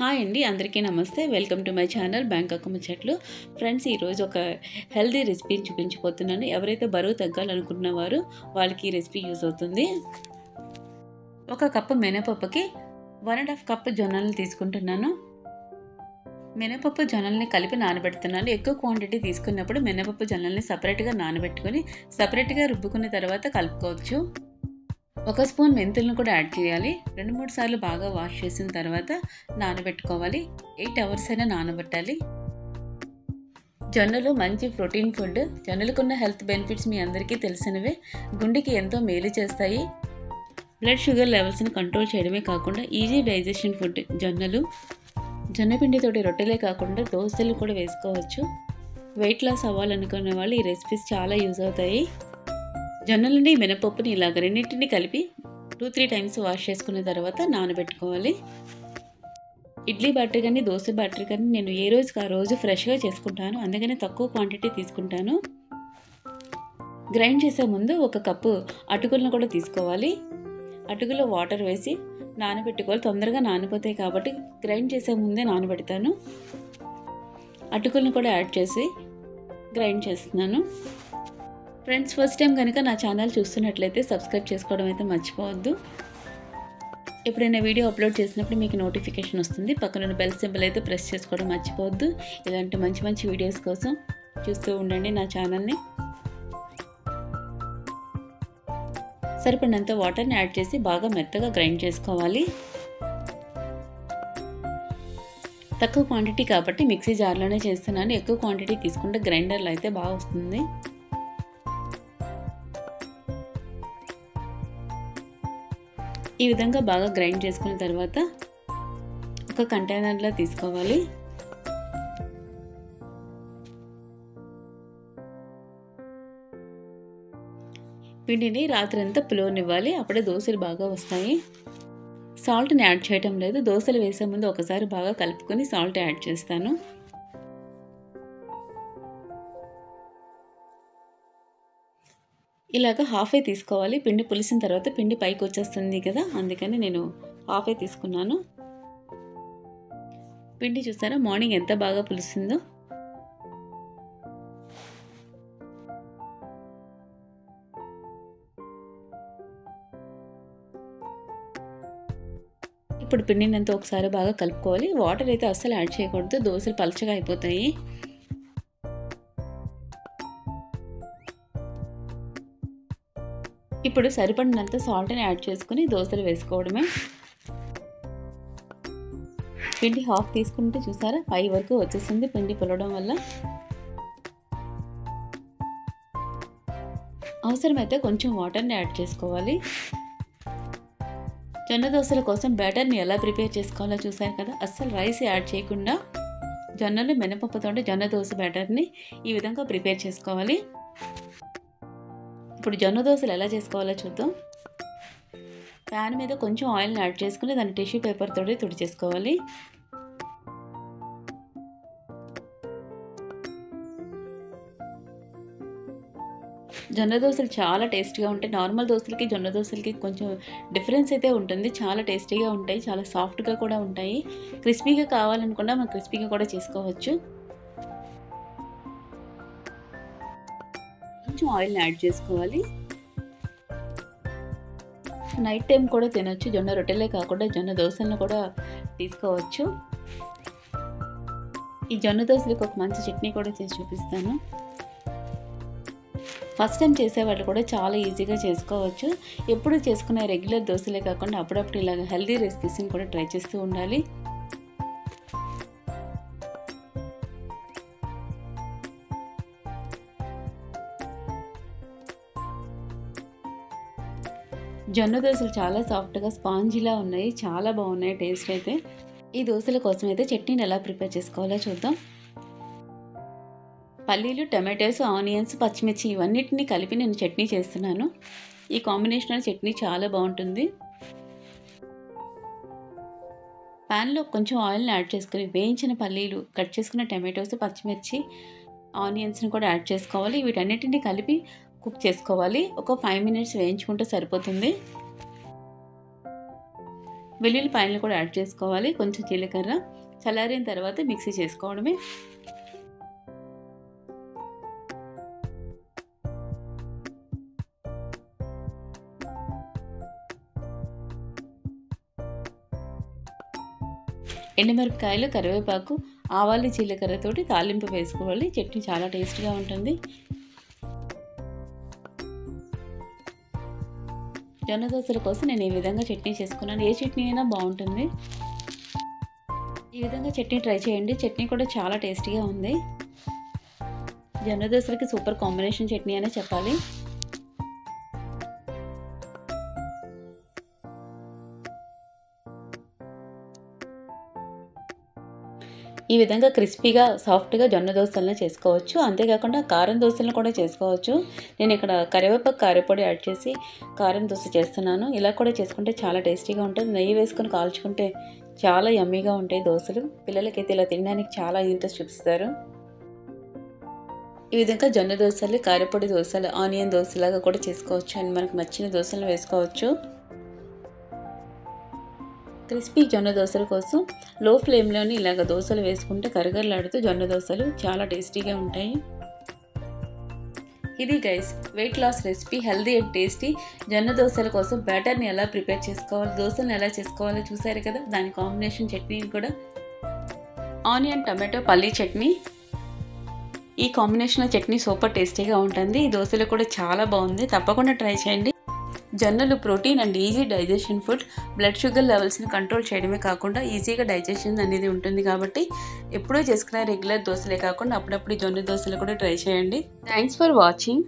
Hi అండి, అందరికీ నమస్తే. Welcome to my channel Bangkok ముచ్చట్లు. ఫ్రెండ్స్, ఈరోజు ఒక హెల్తీ రెసిపీని చూపించబోతున్నాను. ఎవరైతే బరువు తగ్గాలనుకున్న వారు వాళ్ళకి ఈ రెసిపీ యూజ్ అవుతుంది. ఒక కప్పు మినపప్పుకి 1.5 కప్పు జొన్నలను తీసుకుంటున్నాను. మినపప్పు జొన్నల్ని కలిపి నానబెడుతున్నాను. ఎక్కువ క్వాంటిటీ తీసుకున్నప్పుడు మినపప్పు జొన్నల్ని సపరేట్గా నానబెట్టుకొని సపరేట్గా రుబ్బుకున్న తర్వాత కలుపుకోవచ్చు. 1 స్పూన్ మెంతులను కూడా యాడ్ చేయాలి. 2-3 సార్లు బాగా వాష్ చేసిన తర్వాత నానబెట్టుకోవాలి. 8 అవర్స్ అయినా నానబెట్టాలి. జొన్నలు మంచి ప్రోటీన్ ఫుడ్. జొన్నలకున్న హెల్త్ బెనిఫిట్స్ మీ అందరికీ తెలిసినవే. గుండెకి ఎంతో మేలు చేస్తాయి. బ్లడ్ షుగర్ లెవెల్స్ని కంట్రోల్ చేయడమే కాకుండా ఈజీ డైజెషన్ ఫుడ్ జొన్నలు. జొన్నపిండితోటి రొట్టెలే కాకుండా దోశలు కూడా వేసుకోవచ్చు. వెయిట్ లాస్ అవ్వాలనుకునే వాళ్ళు ఈ రెసిపీస్ చాలా యూజ్ అవుతాయి. జొన్నలని మినపప్పుని ఇలాగ రెండింటిని కలిపి 2-3 టైమ్స్ వాష్ చేసుకున్న తర్వాత నానబెట్టుకోవాలి. ఇడ్లీ బ్యాటర్ కానీ దోశ బ్యాటర్ కానీ నేను ఏ రోజుకి ఆ రోజు ఫ్రెష్గా చేసుకుంటాను, అందుకని తక్కువ క్వాంటిటీ తీసుకుంటాను. గ్రైండ్ చేసే ముందు 1 కప్పు అటుకులను కూడా తీసుకోవాలి. అటుకులో వాటర్ వేసి నానబెట్టుకోవాలి. తొందరగా నానిపోతాయి కాబట్టి గ్రైండ్ చేసే ముందే నానబెడతాను. అటుకులను కూడా యాడ్ చేసి గ్రైండ్ చేస్తున్నాను. ఫ్రెండ్స్, ఫస్ట్ టైం కనుక నా ఛానల్ చూస్తున్నట్లయితే సబ్స్క్రైబ్ చేసుకోవడం అయితే మర్చిపోవద్దు. ఎప్పుడైనా వీడియో అప్లోడ్ చేసినప్పుడు మీకు నోటిఫికేషన్ వస్తుంది. పక్కన బెల్ సింబల్ అయితే ప్రెస్ చేసుకోవడం మర్చిపోవద్దు. ఇలాంటి మంచి మంచి వీడియోస్ కోసం చూస్తూ ఉండండి నా ఛానల్ని. సరిపడినంత వాటర్ని యాడ్ చేసి బాగా మెత్తగా గ్రైండ్ చేసుకోవాలి. తక్కువ క్వాంటిటీ కాబట్టి మిక్సీ జార్లోనే చేస్తున్నాను. ఎక్కువ క్వాంటిటీ తీసుకుంటే గ్రైండర్లో అయితే బాగా వస్తుంది. ఈ విధంగా బాగా గ్రైండ్ చేసుకున్న తర్వాత ఒక కంటైనర్లో తీసుకోవాలి. పిండిని రాత్రి అంతా పులవనివ్వాలి. అప్పుడే దోశలు బాగా వస్తాయి. సాల్ట్ని యాడ్ చేయటం లేదు. దోశలు వేసే ముందు ఒకసారి బాగా కలుపుకొని సాల్ట్ యాడ్ చేస్తాను. ఇలాగ హాఫే తీసుకోవాలి. పిండి పులిసిన తర్వాత పిండి పైకి వచ్చేస్తుంది కదా, అందుకని నేను హాఫే తీసుకున్నాను. పిండి చూసారా మార్నింగ్ ఎంత బాగా పులిసిందో. ఇప్పుడు పిండిని అంతా ఒకసారి బాగా కలుపుకోవాలి. వాటర్ అయితే అస్సలు యాడ్ చేయకూడదు, దోశలు పలచగా అయిపోతాయి. ఇప్పుడు సరిపడినంత సాల్ట్ని యాడ్ చేసుకుని దోశలు వేసుకోవడమే. పిండి హాఫ్ తీసుకుంటే చూసారా 5 వరకు వచ్చేసింది పిండి పులవడం వల్ల. అవసరమైతే కొంచెం వాటర్ని యాడ్ చేసుకోవాలి. జొన్న దోశల కోసం బ్యాటర్ని ఎలా ప్రిపేర్ చేసుకోవాలో చూసారు కదా. అస్సలు రైస్ యాడ్ చేయకుండా జొన్నలు మినపప్పుతో జొన్న దోశ బ్యాటర్ని ఈ విధంగా ప్రిపేర్ చేసుకోవాలి. ఇప్పుడు జొన్న దోశలు ఎలా చేసుకోవాలో చూద్దాం. ప్యాన్ మీద కొంచెం ఆయిల్ని యాడ్ చేసుకుని దాన్ని టిష్యూ పేపర్ తోటి తుడిచేసుకోవాలి. జొన్న దోశలు చాలా టేస్టీగా ఉంటాయి. నార్మల్ దోశలకి జొన్న దోశలకి కొంచెం డిఫరెన్స్ అయితే ఉంటుంది. చాలా టేస్టీగా ఉంటాయి, చాలా సాఫ్ట్గా కూడా ఉంటాయి. క్రిస్పీగా కావాలనుకున్నా మనం క్రిస్పీగా కూడా చేసుకోవచ్చు. కొంచెం ఆయిల్ని యాడ్ చేసుకోవాలి. నైట్ టైం కూడా తినొచ్చు. జొన్న రొట్టెలే కాకుండా జొన్న దోశలను కూడా తీసుకోవచ్చు. ఈ జొన్న దోశలకు ఒక మంచి చట్నీ కూడా చేసి చూపిస్తాను. ఫస్ట్ టైం చేసేవాళ్ళు కూడా చాలా ఈజీగా చేసుకోవచ్చు. ఎప్పుడు చేసుకునే రెగ్యులర్ దోశలే కాకుండా అప్పుడప్పుడు ఇలాగ హెల్దీ రెసిపీస్ని కూడా ట్రై చేస్తూ ఉండాలి. జొన్న దోశలు చాలా సాఫ్ట్గా స్పాంజీలా ఉన్నాయి, చాలా బాగున్నాయి టేస్ట్ అయితే. ఈ దోశల కోసం అయితే చట్నీని ఎలా ప్రిపేర్ చేసుకోవాలో చూద్దాం. పల్లీలు, టమాటోస్, ఆనియన్స్, పచ్చిమిర్చి ఇవన్నిటిని కలిపి నేను చట్నీ చేస్తున్నాను. ఈ కాంబినేషన్ చట్నీ చాలా బాగుంటుంది. ప్యాన్లో కొంచెం ఆయిల్ని యాడ్ చేసుకుని వేయించిన పల్లీలు, కట్ చేసుకున్న టమాటోస్, పచ్చిమిర్చి, ఆనియన్స్ని కూడా యాడ్ చేసుకోవాలి. వీటన్నిటిని కలిపి కుక్ చేసుకోవాలి. ఒక 5 మినిట్స్ వేయించుకుంటే సరిపోతుంది. వెల్లుల్లిపాయలను కూడా యాడ్ చేసుకోవాలి, కొంచెం జీలకర్ర. చల్లారిన తర్వాత మిక్సీ చేసుకోవడమే. ఎండుమిరపకాయలు, కరివేపాకు, ఆవాలు, జీలకర్రతోటి తాలింపు వేసుకోవాలి. చట్నీ చాలా టేస్ట్గా ఉంటుంది. జొన్న దోసల కోసం నేను ఈ విధంగా చట్నీ చేసుకున్నాను. ఏ చట్నీ అయినా బాగుంటుంది. ఈ విధంగా చట్నీ ట్రై చేయండి. చట్నీ కూడా చాలా టేస్టీగా ఉంది. జొన్న దోసలకి సూపర్ కాంబినేషన్ చట్నీ అనే చెప్పాలి. ఈ విధంగా క్రిస్పీగా సాఫ్ట్గా జొన్న దోసలను చేసుకోవచ్చు. అంతేకాకుండా కారం దోసలను కూడా చేసుకోవచ్చు. నేను ఇక్కడ కరివేపాకు, కారపొడి యాడ్ చేసి కారం దోస చేస్తున్నాను. ఇలా కూడా చేసుకుంటే చాలా టేస్టీగా ఉంటుంది. నెయ్యి వేసుకొని కాల్చుకుంటే చాలా యమ్మీగా ఉంటాయి దోసలు. పిల్లలకైతే ఇలా తినడానికి చాలా ఇంట్రెస్ట్ చూపిస్తారు. ఈ విధంగా జొన్న దోసలు, కారపొడి దోసలు, ఆనియన్ దోసలాగా కూడా చేసుకోవచ్చు. అండ్ మనకు నచ్చిన దోసలు వేసుకోవచ్చు. క్రిస్పీ జొన్న దోసల కోసం లో ఫ్లేమ్లోని ఇలాగ దోసలు వేసుకుంటే కరగరలాడుతూ జొన్న దోసలు చాలా టేస్టీగా ఉంటాయి. ఇది guys weight loss recipe, healthy and tasty జొన్న దోసల కోసం బ్యాటర్ని ఎలా ప్రిపేర్ చేసుకోవాలి, దోసలను ఎలా చేసుకోవాలో చూసారు కదా. దాని కాంబినేషన్ చట్నీ కూడా ఆనియన్ టమాటో పల్లీ చట్నీ. ఈ కాంబినేషన్లో చట్నీ సూపర్ టేస్టీగా ఉంటుంది. ఈ దోశలు కూడా చాలా బాగుంది. తప్పకుండా ట్రై చేయండి. జొన్నలు protein and easy digestion food. Blood sugar లెవెల్స్ని కంట్రోల్ చేయడమే కాకుండా ఈజీగా డైజెషన్ అనేది ఉంటుంది. కాబట్టి ఎప్పుడూ చేసుకునే రెగ్యులర్ దోశలే కాకుండా అప్పుడప్పుడు జొన్న దోశలు కూడా ట్రై చేయండి. Thanks for watching.